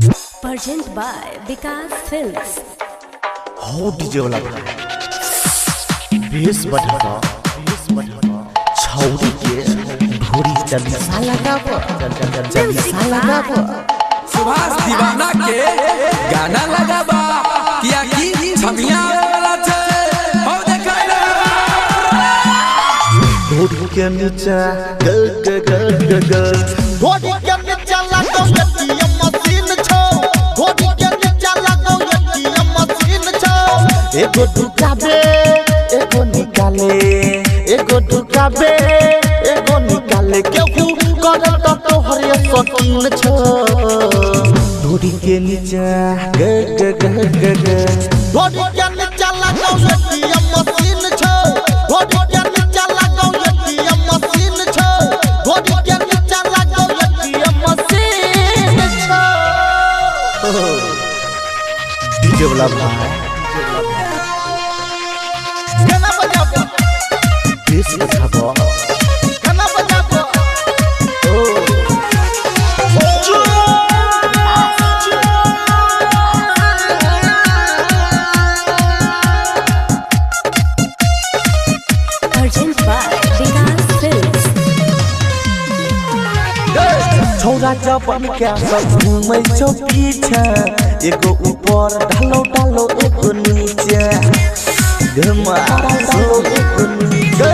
Present by Vikas Films. हो DJ वाला base बढ़ा छौरी के ढोरी जल्दी सा लगाबो जल्दी सा लगाबो सुभाष दीवाना के गाना लगाबा किया की छमिया वाला छे हो देखाई ढोरी के नीचे गल ढोरी के नीचे लागो एटीएम मशीन छो ढोरी के नीचे लागो एटीएम मशीन छो एगो ढुकाबे एगो निकाले एगो ढुकाबे एगो निकाले केहू करे तो तोहरे शौकीन छो ढोरी के नीचे ढोरी के नीचे लागो एटीएम मशीन छो ढोरी के नीचे लागो एटीएम मशीन छो ढोरी के नीचे लागो एटीएम मशीन छो डीजे वाला भाई गाना बजाबो बेस बजाबो गाना बजाबो Present by Vikas Films. छौरा जबन क्या सब घूमै छौ पीछे एगो ऊपर ढालो एगो नीचे घमा डालो एगो नीचे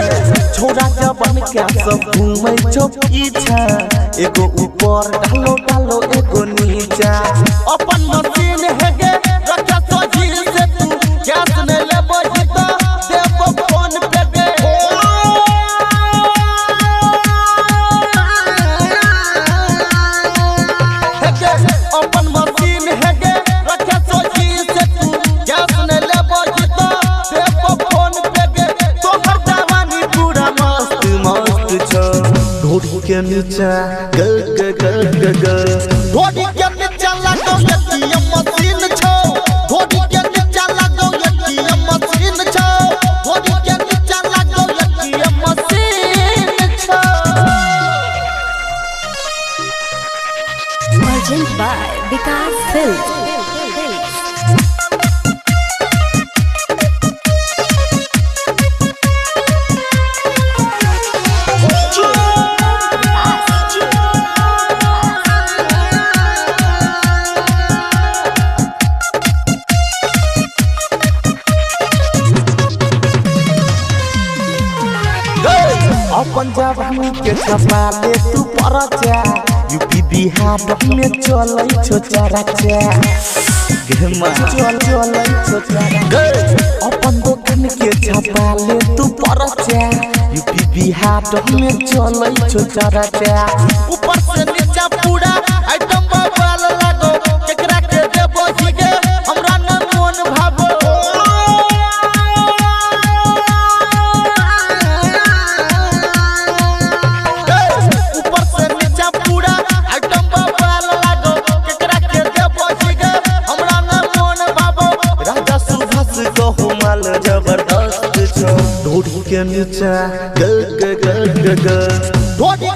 छौरा जबन क्या सब घूमै छौ पीछे एगो ऊपर ढालो एगो नीचे अपन मशीन है गे रखा सोझी से तू गैस ने लेबो हिता देबो फोन पे गे अपन मशीन है गे रखे सोची से तू गैस ने लेबो हिता देबो फोन पे गे तोहर जवानी पूरा मस्त छो ढोरी के नीचे ढोरी के नीचे लागो एटीएम मशीन छो ढोरी के नीचे लागो एटीएम मशीन छो ढोरी के नीचे लागो एटीएम मशीन छो Present by Vikas Films. अपन जवानी के छपाले तू परचा यूपी बिहार में चलै छो चरचा घमा चलै छो चरचा अपन दुकान के छपाले तू परचा यूपी बिहार में चलै छो चरचा ऊपर से नीचे पूरा आइटम बवाल लागो केकरा के देबो हिगे हमरा न मन भाबो जबरदस्त छो ढोरी के नीचे ढोरी